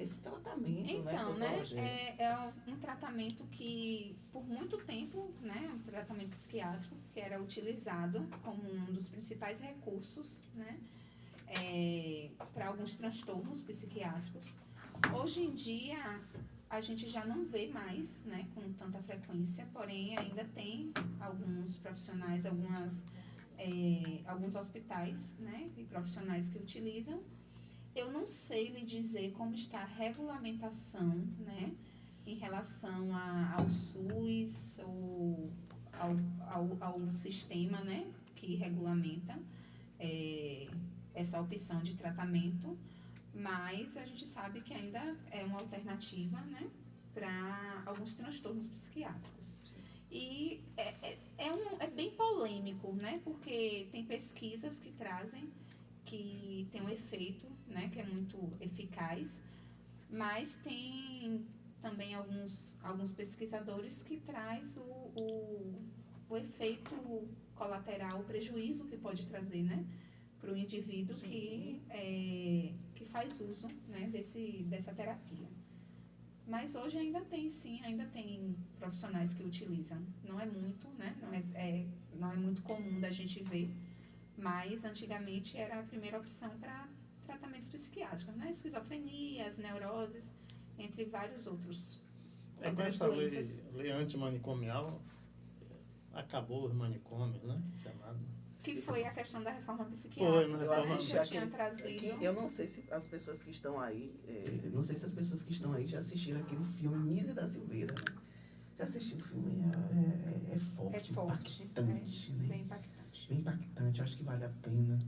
esse tratamento, Então, né, né, é um tratamento que, por muito tempo, né, um tratamento psiquiátrico que era utilizado como um dos principais recursos, né, para alguns transtornos psiquiátricos. Hoje em dia, a gente já não vê mais, né, com tanta frequência, porém ainda tem alguns profissionais, alguns hospitais, né, e profissionais que utilizam. Eu não sei lhe dizer como está a regulamentação, né, em relação ao SUS ou ao sistema, né, que regulamenta essa opção de tratamento, mas a gente sabe que ainda é uma alternativa, né, para alguns transtornos psiquiátricos. E é bem polêmico, né, porque tem pesquisas que trazem que tem um efeito, né, que é muito eficaz, mas tem também alguns pesquisadores que traz o efeito colateral, o prejuízo que pode trazer, né, para o indivíduo que faz uso, né, dessa terapia. Mas hoje ainda tem profissionais que utilizam. Não é muito, né, não é muito comum da gente ver, mas antigamente era a primeira opção para tratamentos psiquiátricos, né? Esquizofrenias, neuroses, entre vários outros. Com essa lei antimanicomial, acabou os manicômios, né? Chamado. Que foi a questão da reforma psiquiátrica. Eu assisti tinha trazido. Eu não sei se as pessoas que estão aí, não sei se as pessoas que estão aí já assistiram aquele filme Nise da Silveira, né? Já assistiu o filme? É forte, impactante, né? Bem impactante. Bem impactante, eu acho que vale a pena,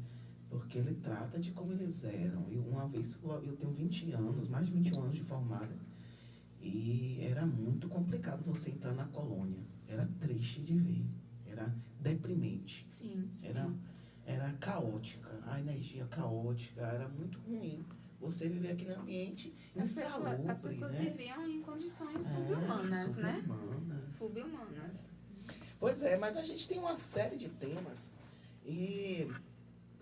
porque ele trata de como eles eram. E uma vez, eu tenho 20 anos, mais de 21 anos de formada, e era muito complicado você entrar na colônia. Era triste de ver, era deprimente. Sim. Era caótica, a energia caótica, era muito ruim. Você viver aquele ambiente insalubre, as pessoas né? viviam em condições subhumanas, né? Subhumanas. Pois é, mas a gente tem uma série de temas e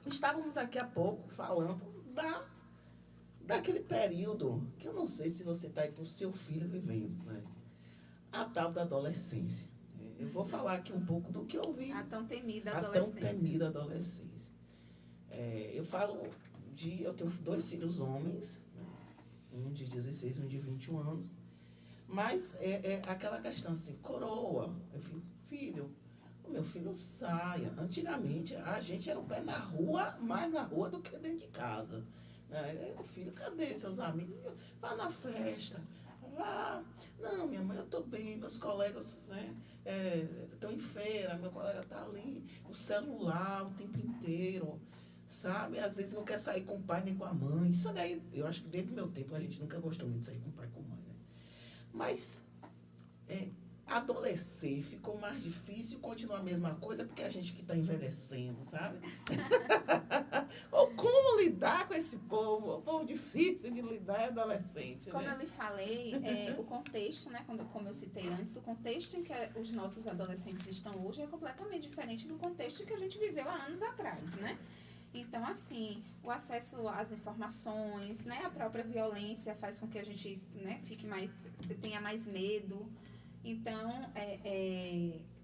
estávamos aqui há pouco falando daquele período que eu não sei se você está aí com o seu filho vivendo, né? A tal da adolescência. Eu vou falar aqui um pouco do que eu vi. A tão temida adolescência. Eu tenho 2 filhos homens, né? Um de 16 e um de 21 anos. Mas é aquela questão assim, coroa. Eu fico, filho, o meu filho saia. Antigamente a gente era o pé na rua, mais na rua do que dentro de casa. Filho, cadê seus amigos? Vá na festa. Vá. Não, minha mãe, eu estou bem, meus colegas estão em feira, meu colega está ali, o celular o tempo inteiro, sabe? Às vezes não quer sair com o pai nem com a mãe. Isso daí, eu acho que desde o meu tempo a gente nunca gostou muito de sair com o pai e com a mãe, né? Mas adolescer ficou mais difícil, continua a mesma coisa, porque a gente que está envelhecendo, sabe? Ou como lidar com esse povo? O povo difícil de lidar é adolescente, Como né? eu lhe falei, o contexto, né, como eu citei antes, o contexto em que os nossos adolescentes estão hoje é completamente diferente do contexto que a gente viveu há anos atrás, né? Então, assim, o acesso às informações, né, a própria violência faz com que a gente, né, tenha mais medo. Então,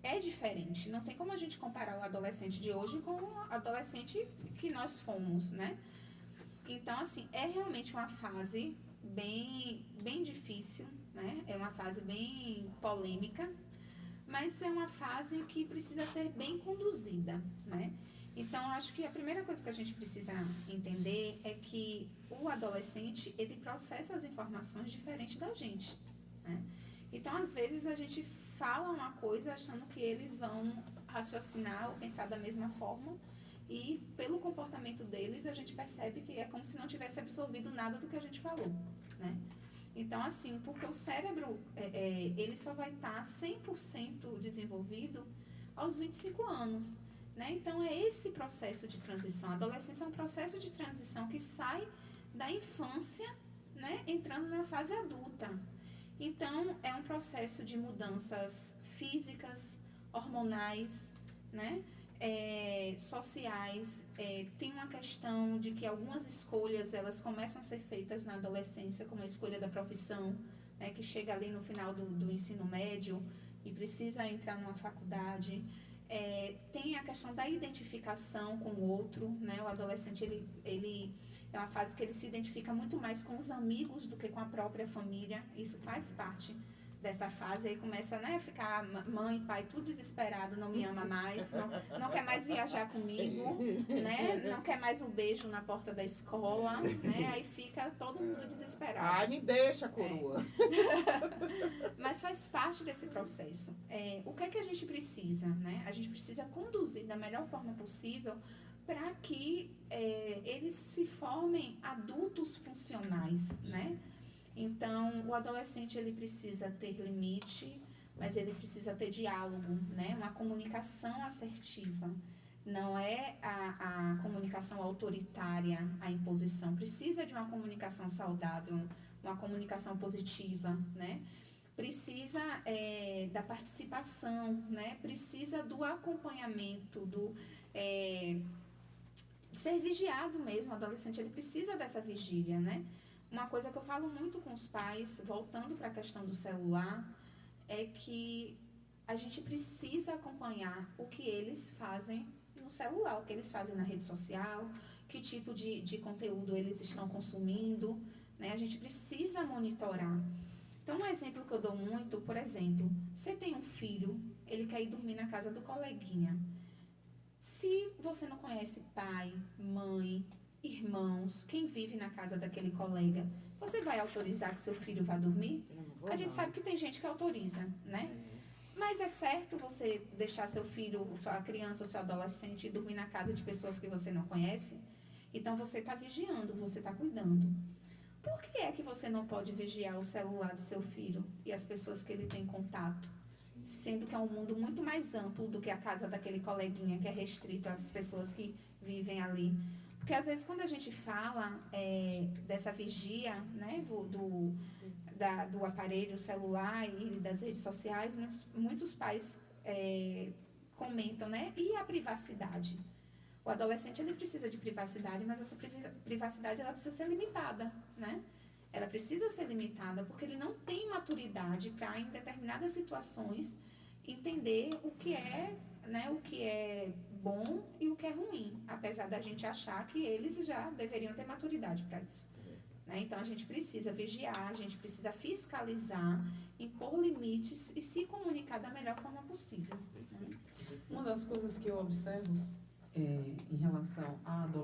é diferente. Não tem como a gente comparar o adolescente de hoje com o adolescente que nós fomos, né? Então, assim, é realmente uma fase bem, bem difícil, né? É uma fase bem polêmica, mas é uma fase que precisa ser bem conduzida, né? Então, acho que a primeira coisa que a gente precisa entender é que o adolescente, ele processa as informações diferente da gente, né? Então, às vezes, a gente fala uma coisa achando que eles vão raciocinar ou pensar da mesma forma, e pelo comportamento deles, a gente percebe que é como se não tivesse absorvido nada do que a gente falou, né? Então, assim, porque o cérebro, ele só vai estar 100% desenvolvido aos 25 anos, né? Então, é esse processo de transição. A adolescência é um processo de transição que sai da infância, né, entrando na fase adulta. Então, é um processo de mudanças físicas, hormonais, né? sociais, tem uma questão de que algumas escolhas elas começam a ser feitas na adolescência, como a escolha da profissão, né, que chega ali no final do ensino médio e precisa entrar numa faculdade. Tem a questão da identificação com o outro, né? O adolescente ele é uma fase que ele se identifica muito mais com os amigos do que com a própria família. Isso faz parte dessa fase. Aí começa, né, a ficar mãe e pai tudo desesperado, não me ama mais, não quer mais viajar comigo, né? Não quer mais um beijo na porta da escola, né? Aí fica todo mundo desesperado. Ai, me deixa, coroa. Mas faz parte desse processo. O que é que a gente precisa, né? A gente precisa conduzir da melhor forma possível para que eles se formem adultos funcionais, né? Então, o adolescente, ele precisa ter limite, mas ele precisa ter diálogo, né? Uma comunicação assertiva. Não é a comunicação autoritária, a imposição. Precisa de uma comunicação saudável, uma comunicação positiva, né? Precisa da participação, né? Precisa do acompanhamento, ser vigiado mesmo. O adolescente, ele precisa dessa vigília, né? Uma coisa que eu falo muito com os pais, voltando para a questão do celular, é que a gente precisa acompanhar o que eles fazem no celular, o que eles fazem na rede social, que tipo de conteúdo eles estão consumindo, né? A gente precisa monitorar. Então, um exemplo que eu dou muito, por exemplo, você tem um filho, ele quer ir dormir na casa do coleguinha. Se você não conhece pai, mãe, irmãos, quem vive na casa daquele colega, você vai autorizar que seu filho vá dormir? A gente sabe que tem gente que autoriza, né? Mas é certo você deixar seu filho, sua criança, seu adolescente dormir na casa de pessoas que você não conhece? Então você está vigiando, você está cuidando. Por que é que você não pode vigiar o celular do seu filho e as pessoas que ele tem contato? Sendo que é um mundo muito mais amplo do que a casa daquele coleguinha, que é restrito às pessoas que vivem ali. Porque às vezes quando a gente fala dessa vigia, né, do aparelho celular e das redes sociais, muitos pais comentam, né? E a privacidade? O adolescente, ele precisa de privacidade, mas essa privacidade, ela precisa ser limitada, né? Ela precisa ser limitada porque ele não tem maturidade para, em determinadas situações, entender o que é, né, o que é bom e o que é ruim, apesar da gente achar que eles já deveriam ter maturidade para isso. Né? Então, a gente precisa vigiar, a gente precisa fiscalizar, impor limites e se comunicar da melhor forma possível. Né? Uma das coisas que eu observo em relação à adolescência,